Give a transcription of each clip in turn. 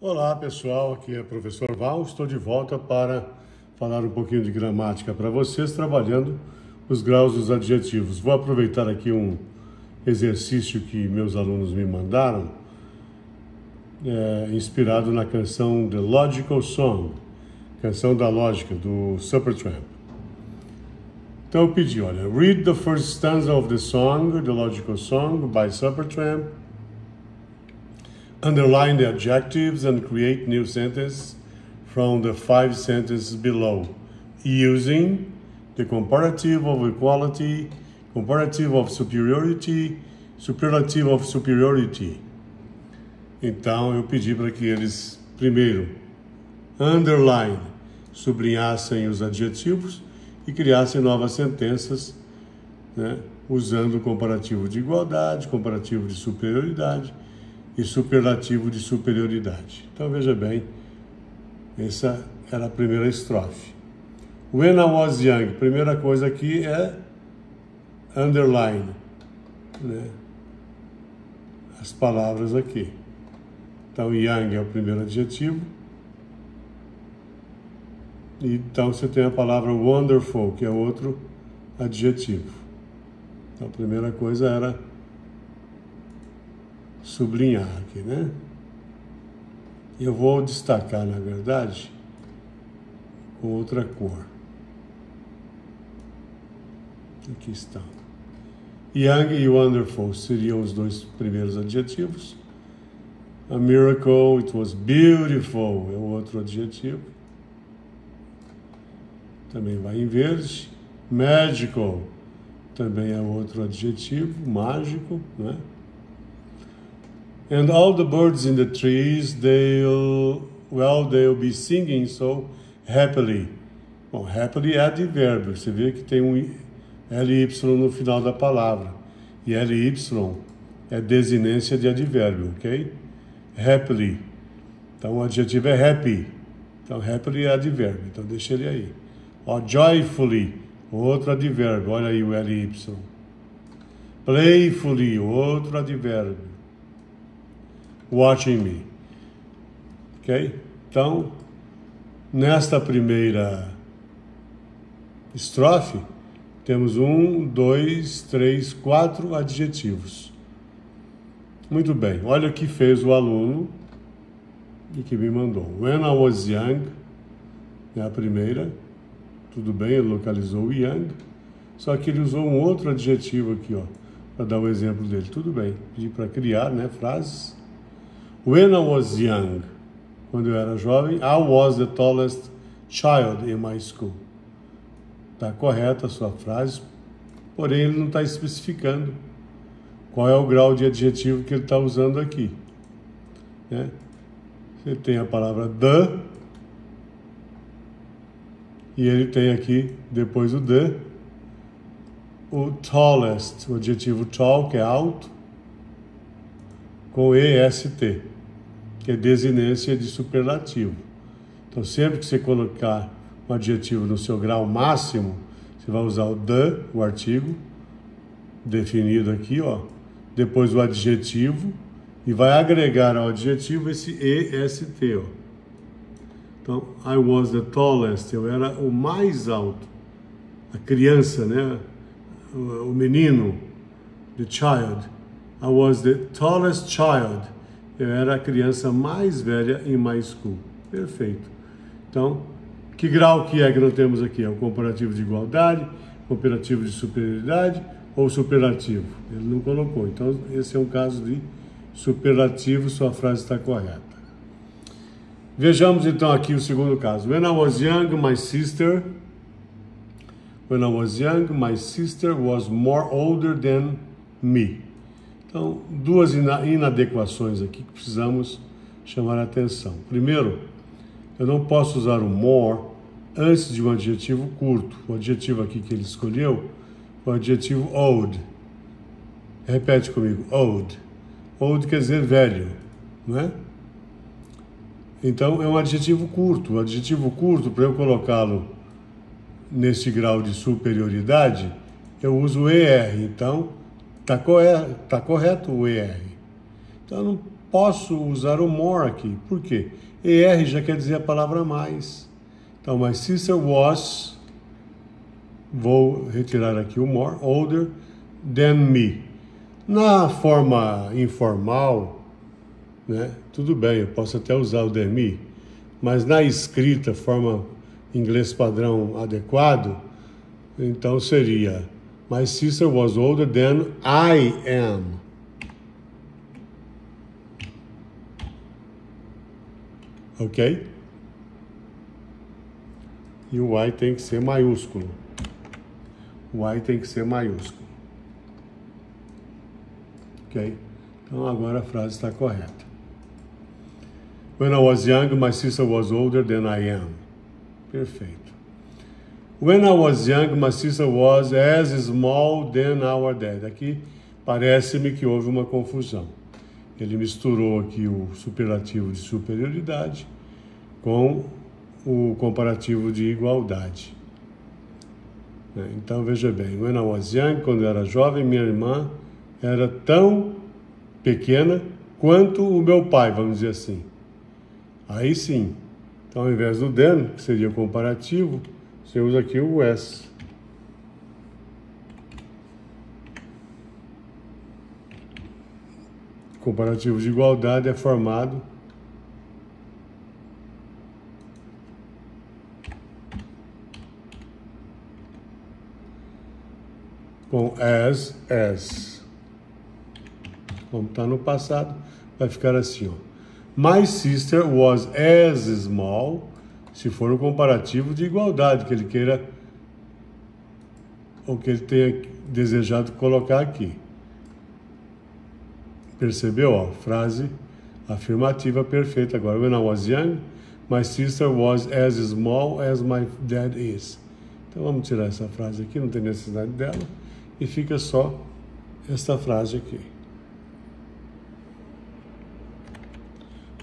Olá pessoal, aqui é o professor Val, estou de volta para falar um pouquinho de gramática para vocês, trabalhando os graus dos adjetivos. Vou aproveitar aqui um exercício que meus alunos me mandaram, inspirado na canção The Logical Song, canção da lógica, do Supertramp. Então eu pedi, olha, read the first stanza of the song, The Logical Song, by Supertramp. Underline the adjectives and create new sentences from the 5 sentences below, using the comparative of equality, comparative of superiority, superlative of superiority. Então eu pedi para que eles, primeiro, underline, sublinhassem os adjetivos e criassem novas sentenças, né, usando o comparativo de igualdade, comparativo de superioridade e superlativo de superioridade. Então veja bem, essa era a primeira estrofe. When I was young, primeira coisa aqui é underline, né, as palavras aqui. Então young é o primeiro adjetivo. Então você tem a palavra wonderful, que é outro adjetivo. Então a primeira coisa era sublinhar aqui, né? Eu vou destacar, na verdade, com outra cor. Aqui está. Young e wonderful seriam os dois primeiros adjetivos. A miracle, it was beautiful, é o outro adjetivo. Também vai em verde. Magical também é outro adjetivo, mágico, né? And all the birds in the trees, they'll be singing so happily. Bom, happily é advérbio. Você vê que tem um ly no final da palavra. E ly é desinência de advérbio, ok? Happily. Então o adjetivo é happy. Então happily é advérbio. Então deixa ele aí. Ó, joyfully, outro advérbio. Olha aí o ly. Playfully, outro advérbio. Watching me. Ok? Então, nesta primeira estrofe, temos 1, 2, 3, 4 adjetivos. Muito bem. Olha o que fez o aluno e que me mandou. When I was young, é a primeira. Tudo bem, ele localizou o young. Só que ele usou um outro adjetivo aqui, ó, para dar o exemplo dele. Tudo bem. Pedi para criar, né, frases. When I was young, quando eu era jovem, I was the tallest child in my school. Está correta a sua frase, porém ele não está especificando qual é o grau de adjetivo que ele está usando aqui, né? Você tem a palavra the, e ele tem aqui, depois do the, o tallest, o adjetivo tall, que é alto, com est, que é desinência de superlativo. Então, sempre que você colocar um adjetivo no seu grau máximo, você vai usar o the, o artigo, definido aqui, ó, depois o adjetivo, e vai agregar ao adjetivo esse est, ó. Então, I was the tallest, eu era o mais alto. A criança, né? O menino, the child. I was the tallest child. Eu era a criança mais velha em my school. Perfeito. Então, que grau que nós temos aqui? É o comparativo de igualdade, comparativo de superioridade ou superlativo? Ele não colocou. Então, esse é um caso de superlativo, sua frase está correta. Vejamos então aqui o segundo caso. When I was young, my sister was more older than me. Então, duas inadequações aqui que precisamos chamar a atenção. Primeiro, eu não posso usar o more antes de um adjetivo curto. O adjetivo aqui que ele escolheu foi o adjetivo old. Repete comigo, old. Old quer dizer velho, não é? Então, é um adjetivo curto. O adjetivo curto, para eu colocá-lo nesse grau de superioridade, eu uso ER. Então, Tá correto o ER. Então, posso usar o more aqui. Por quê? ER já quer dizer a palavra mais. Então, my sister was, vou retirar aqui o more, older than me. Na forma informal, né, tudo bem, eu posso até usar o than me, mas na escrita, forma inglês padrão adequado, então seria my sister was older than I am. Ok? E o I tem que ser maiúsculo. O I tem que ser maiúsculo. Ok? Então agora a frase está correta. When I was young, my sister was older than I am. Perfeito. When I was young, my sister was as small than our dad. Aqui parece-me que houve uma confusão. Ele misturou aqui o superlativo de superioridade com o comparativo de igualdade. Então, veja bem. When I was young, quando eu era jovem, minha irmã era tão pequena quanto o meu pai, vamos dizer assim. Aí sim. Então, ao invés do than, que seria o comparativo, você usa aqui o as. Comparativo de igualdade é formado com as. Como está no passado, vai ficar assim, ó. My sister was as small, se for um comparativo de igualdade, que ele queira, ou que ele tenha desejado colocar aqui. Percebeu? Ó, frase afirmativa perfeita. Agora, when I was young, my sister was as small as my dad is. Então, vamos tirar essa frase aqui, não tem necessidade dela. E fica só esta frase aqui.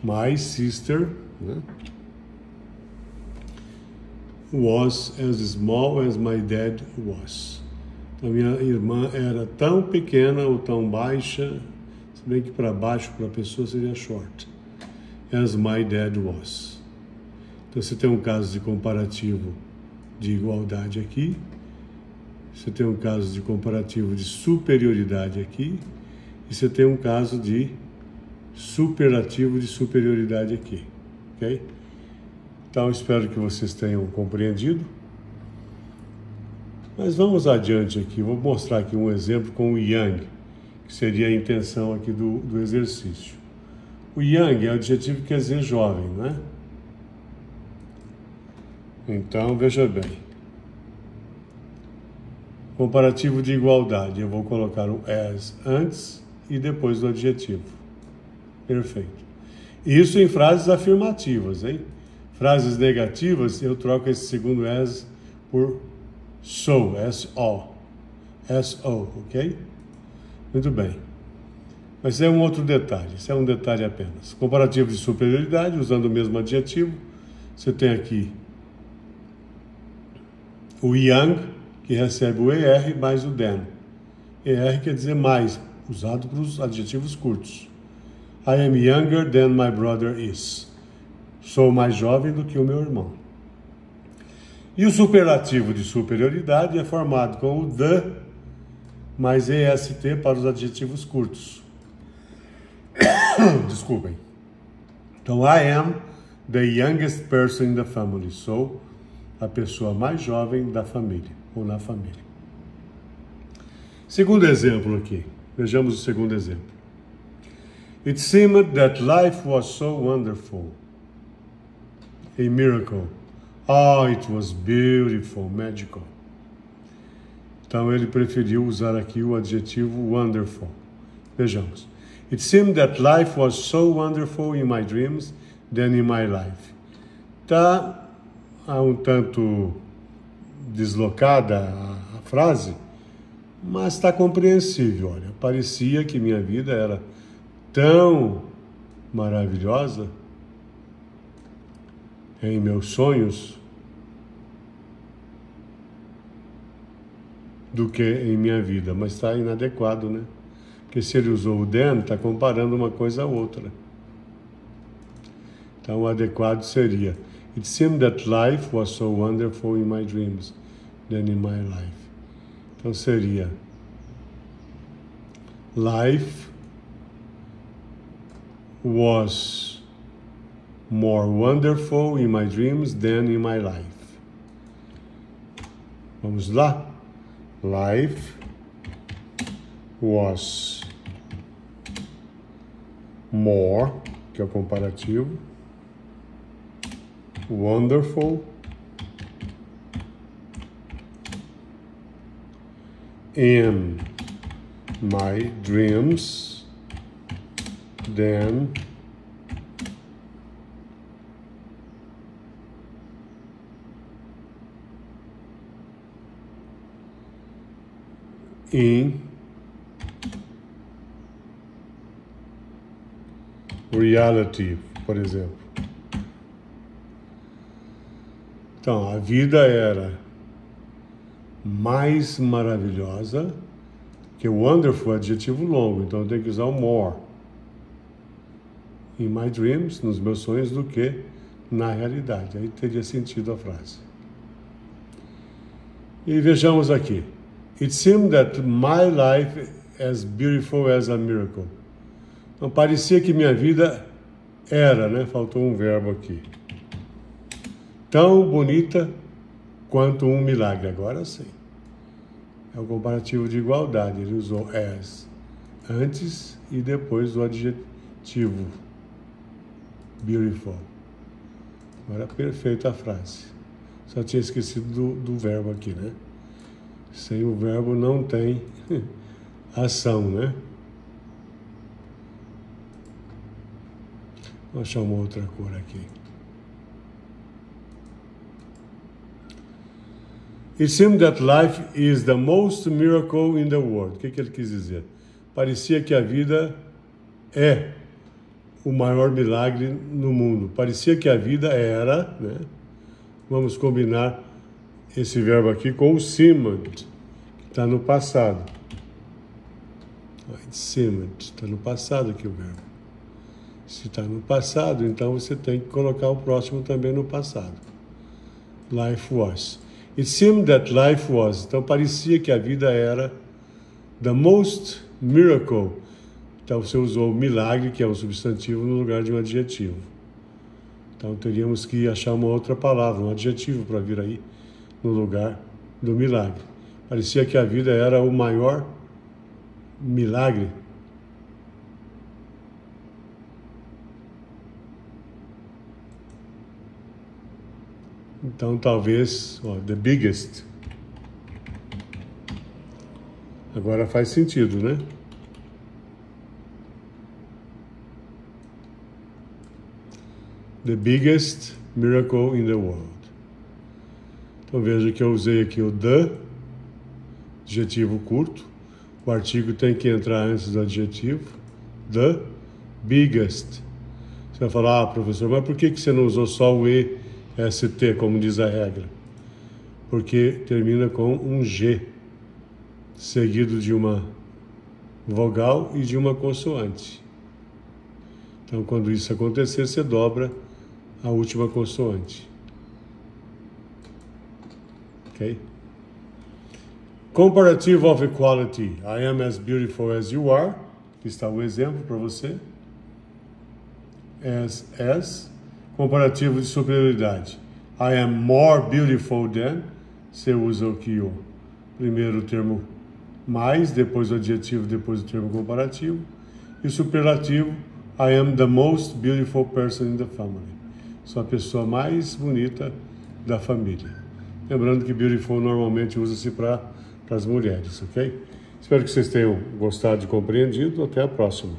My sister, né, was as small as my dad was. Então, minha irmã era tão pequena ou tão baixa, se bem que para baixo, para a pessoa, seria short. As my dad was. Então, você tem um caso de comparativo de igualdade aqui. Você tem um caso de comparativo de superioridade aqui. E você tem um caso de superlativo de superioridade aqui. Ok? Então, espero que vocês tenham compreendido. Mas vamos adiante aqui. Vou mostrar aqui um exemplo com o young, que seria a intenção aqui do exercício. O young é o adjetivo que quer dizer jovem, não é? Então, veja bem. Comparativo de igualdade. Eu vou colocar o as antes e depois do adjetivo. Perfeito. Isso em frases afirmativas, hein? Frases negativas, eu troco esse segundo as por so, S-O. S-O, ok? Muito bem. Mas é um outro detalhe, isso é um detalhe apenas. Comparativo de superioridade, usando o mesmo adjetivo. Você tem aqui o young, que recebe o ER mais o than. ER quer dizer mais, usado para os adjetivos curtos. I am younger than my brother is. Sou mais jovem do que o meu irmão. E o superlativo de superioridade é formado com o the mais EST para os adjetivos curtos. Desculpem. Então, I am the youngest person in the family. Sou a pessoa mais jovem da família, ou na família. Segundo exemplo aqui. Vejamos o segundo exemplo. It seemed that life was so wonderful. A miracle. Oh, it was beautiful, magical. Então, ele preferiu usar aqui o adjetivo wonderful. Vejamos. It seemed that life was so wonderful in my dreams than in my life. Está um tanto deslocada a frase, mas está compreensível. Olha, parecia que minha vida era tão maravilhosa em meus sonhos do que em minha vida, mas está inadequado, né? Porque se ele usou o than, está comparando uma coisa a outra. Então, o adequado seria: It seemed that life was so wonderful in my dreams than in my life. Então, seria: Life was more wonderful in my dreams than in my life. Vamos lá? Life was more, que é o comparativo, wonderful in my dreams than in reality, por exemplo. Então, a vida era mais maravilhosa, que o wonderful é adjetivo longo, então eu tenho que usar o more. In my dreams, nos meus sonhos, do que na realidade. Aí teria sentido a frase. E vejamos aqui. It seemed that my life as beautiful as a miracle. Então, parecia que minha vida era, né? Faltou um verbo aqui. Tão bonita quanto um milagre. Agora sim. É o comparativo de igualdade. Ele usou as antes e depois do adjetivo beautiful. Agora perfeita a frase. Só tinha esquecido do verbo aqui, né? Sem o verbo não tem ação, né? Vou achar uma outra cor aqui. It seemed that life is the most miracle in the world. O que ele quis dizer? Parecia que a vida é o maior milagre no mundo. Parecia que a vida era, né? Vamos combinar esse verbo aqui com o seemed, que está no passado. It seemed, está no passado aqui o verbo. Se está no passado, então você tem que colocar o próximo também no passado. Life was. It seemed that life was. Então parecia que a vida era the most miracle. Então você usou milagre, que é um substantivo, no lugar de um adjetivo. Então teríamos que achar uma outra palavra, um adjetivo para vir aí no lugar do milagre. Parecia que a vida era o maior milagre. Então talvez, the biggest. Agora faz sentido, né? The biggest miracle in the world. Então veja que eu usei aqui o the, adjetivo curto. O artigo tem que entrar antes do adjetivo. The biggest. Você vai falar, professor, mas por que você não usou só o EST, como diz a regra? Porque termina com um G, seguido de uma vogal e de uma consoante. Então, quando isso acontecer, você dobra a última consoante. Ok? Comparative of equality. I am as beautiful as you are. Aqui está o exemplo para você. As. Comparativo de superioridade. I am more beautiful than. Você usa o que o primeiro termo mais, depois o adjetivo, depois o termo comparativo. E o superlativo, I am the most beautiful person in the family. Sou a pessoa mais bonita da família. Lembrando que beautiful normalmente usa-se para as mulheres, ok? Espero que vocês tenham gostado e compreendido. Até a próxima.